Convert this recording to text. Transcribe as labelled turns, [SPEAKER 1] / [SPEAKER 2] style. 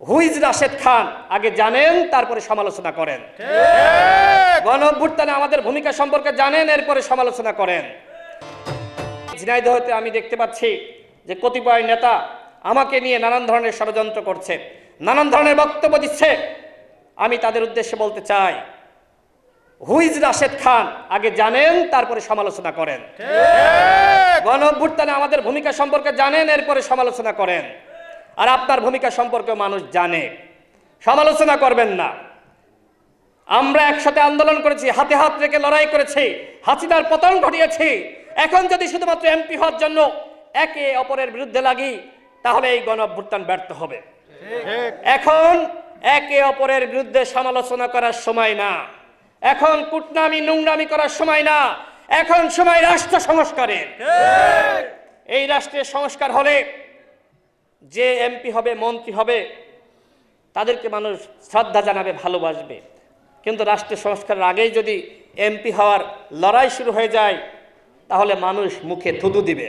[SPEAKER 1] Who's Rashed Khan আগে জানেন, তারপরে সমালোচনা করেন। গণ অভ্যুত্থানে আমাদের ভূমিকা সম্পর্কে জানেন, এরপরে সমালোচনা করেন। ঝিনাইদহতে আমি দেখতে পাচ্ছি যে কতিপয় নেতা আমাকে নিয়ে নানান ধরনের ষড়যন্ত্র করছে, নানান ধরনের বক্তব্য দিচ্ছে। আমি তাদের উদ্দেশ্যে বলতে চাই, হুইজ রাশেদ খান আগে জানেন, তারপরে সমালোচনা করেন। গণ অভ্যুত্থানে আমাদের ভূমিকা সম্পর্কে জানেন, এরপরে সমালোচনা করেন। আর আপনার ভূমিকা সম্পর্কে মানুষ জানে, সমালোচনা করবেন না। আমরা একসাথে আন্দোলন করেছি, হাতে হাত রেখে লড়াই করেছি, হাসিনার পতন ঘটিয়েছি। এখন যদি শুধুমাত্র এমপি হওয়ার জন্য একে অপরের বিরুদ্ধে লাগি, তাহলে এই গণ অভ্যুত্থান ব্যর্থ হবে। এখন একে অপরের বিরুদ্ধে সমালোচনা করার সময় না, এখন কুটনামি নোংরামি করার সময় না, এখন সময় রাষ্ট্র সংস্কারের। এই রাষ্ট্রের সংস্কার হলে যে এমপি হবে, মন্ত্রী হবে, তাদেরকে মানুষ শ্রদ্ধা জানাবে, ভালোবাসবে। কিন্তু রাষ্ট্রের সংস্কারের আগেই যদি এমপি হওয়ার লড়াই শুরু হয়ে যায়, তাহলে মানুষ মুখে থুতু দিবে।